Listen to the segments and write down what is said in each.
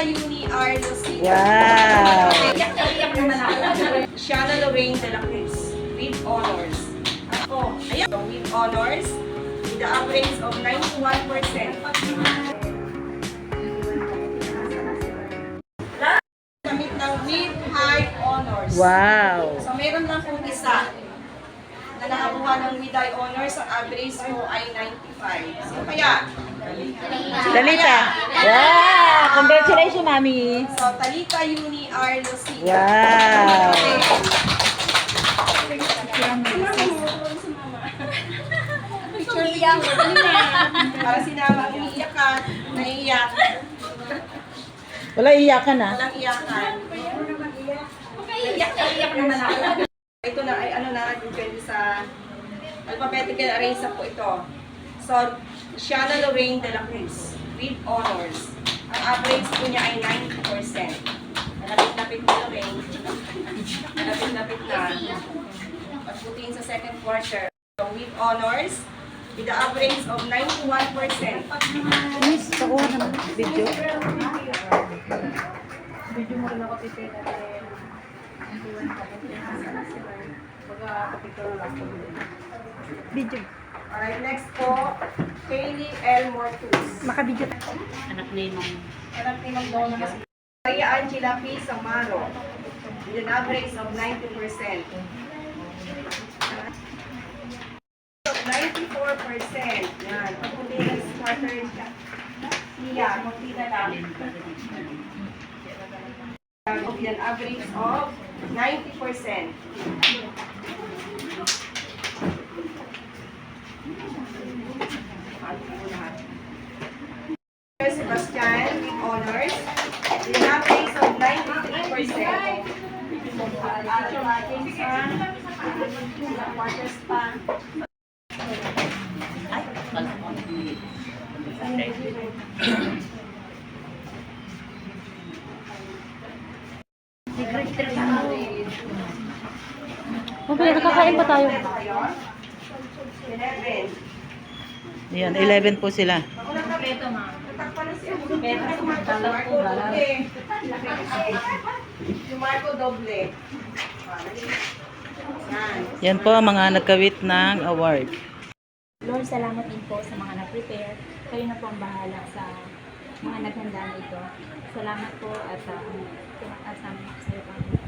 Yuni R. Lucina. Wow! Shiana Lorraine de la Cruz with honors. Ako, ayan, with honors, with the average of 91%. Kamit ng with high honors. Wow! So, meron lang kung isa na nakakuha ng with high honors, ang average mo ay 95. So, kaya, Talita! Wow! Congratulations, Mami! so, Talita Yuni R. Lucina. Wow! Para sinama, umiiyak ka, naiiyak. Wala iyakan na. Walang iyakan. Iyak naman ako. Ito na ay ano na, depende sa alphabetical arrange po ito. So, Shiana Lorraine de la Cruz with honors. Ang average po niya ay 90%. Malapit-lapit na Lorraine. Malapit-lapit na. Pagbutiin sa second quarter. So, with honors, with the average of 91%. Miss, pakuha naman. Video. Video mo rin ako titira dahil Video. Alright, next po, Kaylee L. Mortus. Makabidyo. anak ni Mang Anak ni McDonald's. Maria Angela P. Samaro. With an average of 90%. 94%. Yan. Pagpunti next quarter siya. Siya, complete na lang. With an average of 90%. Sebastian with honors. With an average of 93%. Quarters pa. Okay, nakakain pa tayo. 11. Ayan, 11 po sila. Ako lang kami. Natakpan na siya. Yung Marco Doble. Yan. Yan po ang mga nagkawit ng award. Lord, salamat din po sa mga nag-prepare. Kayo na po ang bahala sa mga naghanda nito. Salamat po at tinakasama ko sa iyo, Panginoon.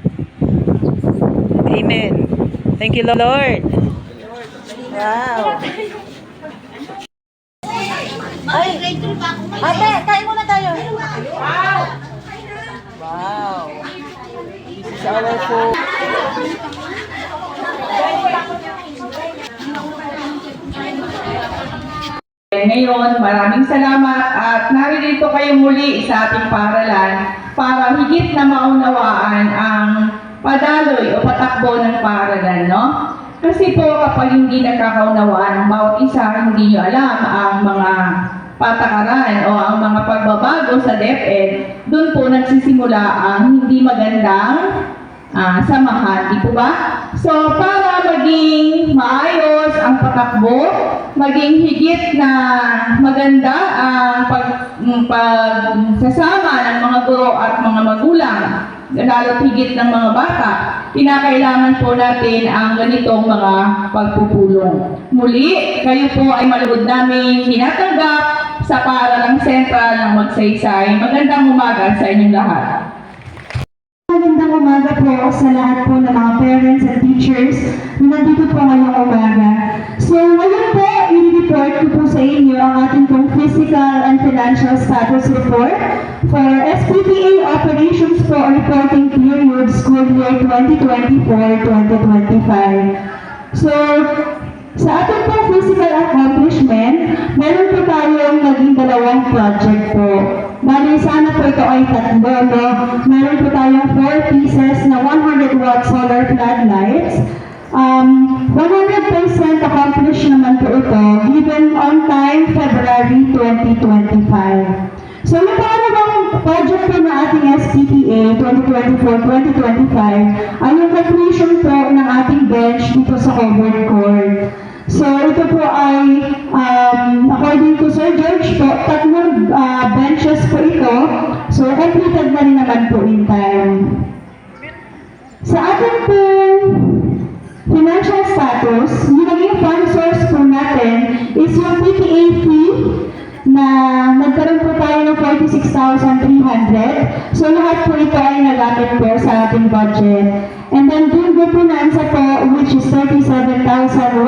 Amen. Thank you, Lord. Wow. Ay, ate, kain muna tayo. Wow. This is our food. Ngayon, maraming salamat at naririto kayo muli sa ating paaralan para higit na maunawaan ang padaloy o patakbo ng paaralan, no? Kasi po kapag hindi nagkakaunawaan ang bawat isa, hindi nyo alam ang mga patakaran o ang mga pagbabago sa DepEd, doon po nagsisimula ang hindi magandang samahan, di po ba? So, para maging maayos ang patakbo, maging higit na maganda ang pagsasama ng mga guro at mga magulang, lalo higit ng mga bata, kinakailangan po natin ang ganitong mga pagpupulong. Muli, kayo po ay maluhod namin tinatanggap sa Paaralang Sentral ng Magsaysay. Magandang umaga sa inyong lahat. Magandang umaga po sa lahat po ng mga parents and teachers na nandito po ngayong umaga. So ngayon po, i-report ko po sa inyo ang ating pong physical and financial status report for SPPA operations po reporting period school year 2024-2025. So, sa ating pong physical accomplishment, meron po tayong naging dalawang project po. Bali, sana po ito ay tatlo, no? Meron po tayong 4 pieces na 100 watt solar floodlights. 100% accomplished naman po ito, given on time, February 2025. So, yung pangalawang project po na ating SPPA 2024-2025 ay yung completion po ng ating bench dito sa covered court. So, ito po ay, according to Sir George po, tatlong benches po ito So, completed na rin naman po in time. Sa ating po financial status, yung naging fund source po natin is yung PTA fee na nagkaroon po tayo ng 46,300. So, lahat po ito ay nagamit po sa ating budget. And then, Bingo Finanza po, which is 37,170,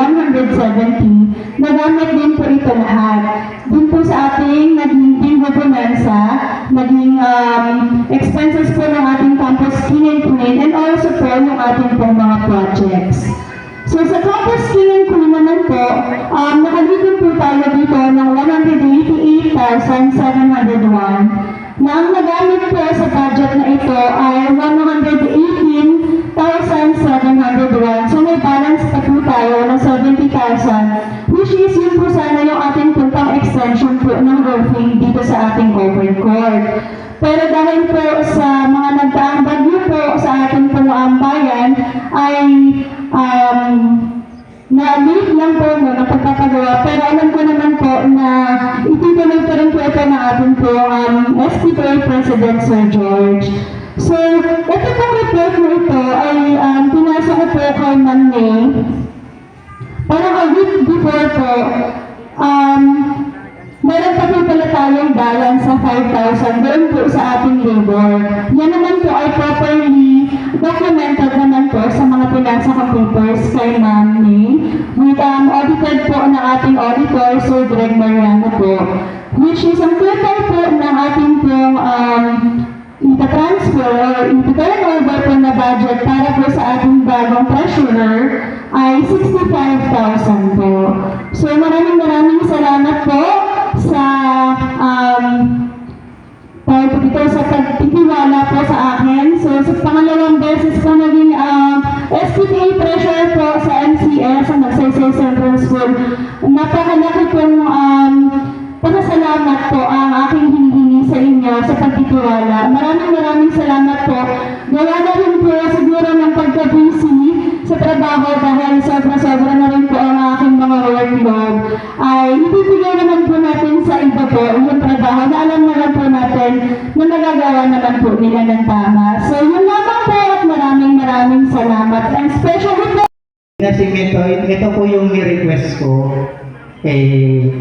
nagamit din po ito lahat. Din po sa ating naging Bingo Finanza, naging expenses po ng ating campus clean and clean, and also po yung ating pong mga projects. So sa campus clean and clean naman po, nakalitin po tayo dito ng 188,701 na ang nagamit po sa budget na ito ay 118,701. So may balance pa po tayo ng 70,000, which is yun po sana yung ating puntang extension po ng roofing dito sa ating overcourt. Pero dahil po sa mga nagdaang bagyo po sa ating bayan ay na-late lang po ng pagpapagawa. Pero alam ko naman po na itutuloy pa rin po ito ng ating po SPPA President Sir George. So, ito pong report na ito ay pinasa ko po kay Monday. Parang a week before po, meron pa po pala tayong balance sa 5,000 doon po sa ating labor. Yan naman po ay properly documented naman po sa mga pinasa papers kay Ma'am May. With audited po ng ating auditor, Sir Greg Mariano po. Which is ang total po ng ating pong ita-transfer or ita-turn over po na budget para po sa ating bagong treasurer ay 65,000 po. So maraming salamat po sa sa pagtitiwala po sa akin. So sa pangalawang beses po naging SPPA treasurer po sa MCS, ang Magsaysay Central School. Napakalaki pong pasasalamat po ang aking hinihingi sa inyo sa pagtitiwala. Maraming salamat po. Gawa na rin po siguro ng pagka-busy sa trabaho dahil sobra na rin po ang aking mga workload. Ay ibibigay naman po natin sa iba po yung trabaho na alam naman po natin na nagagawa naman po nila ng tama. So yun lamang po at maraming salamat. And special po Ito po yung request ko kay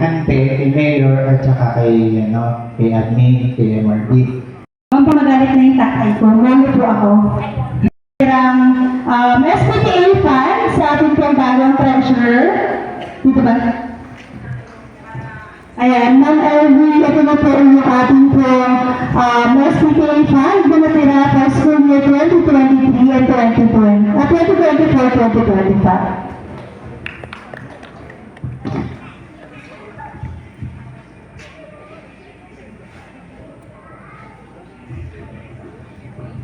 Ante, kay Mayor, at saka kay admin, kay MRD. ang pamagalit na yung takay ko, muli po ako. SPPA fund sa ating pong bagong treasurer. Dito ba? Ayan, Ma'am Elvie, ito na po yung ating pong SPPA fund na natira for school year 2023 and 2024-2025.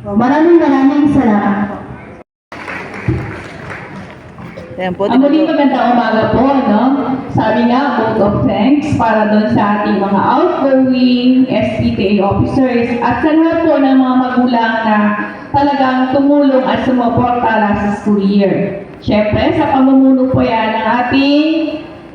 Maraming salamat po. Ang muling magandang umaga po, no? Sabi nga, vote of thanks para doon sa ating mga outgoing SPTA officers at sa lahat po ng mga magulang na talagang tumulong at sumuporta sa school year. Siyempre, sa pamumuno po yan ng ating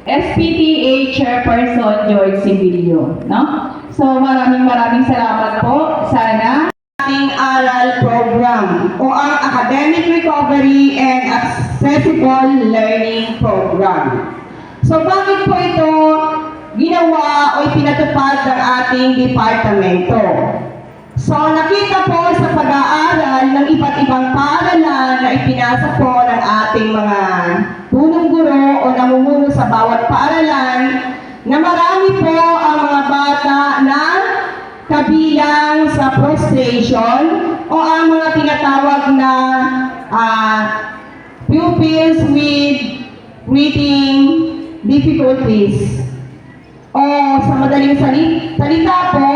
SPTA Chairperson George Sibilio, no? So, maraming salamat po. Sana Ating aral program o ang Academic Recovery and Accessible Learning Program. So bakit po ito ginawa o ipinatupad ng ating departamento? So nakita po sa pag-aaral ng iba't ibang paaralan na ipinasa po ng ating mga punong guro o namumuno sa bawat paaralan na marami po ang mga bata na kabilang sa prostration o ang mga tinatawag na pupils with reading difficulties. O sa madaling salita po,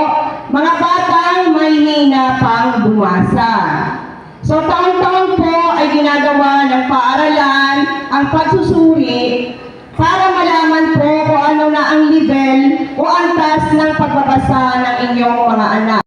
mga batang may hina pang bumasa. So taon-taon po ay ginagawa ng paaralan ang pagsusuri para malaman po kung ano na ang level o antas ng pagbabasa ng inyong mga anak.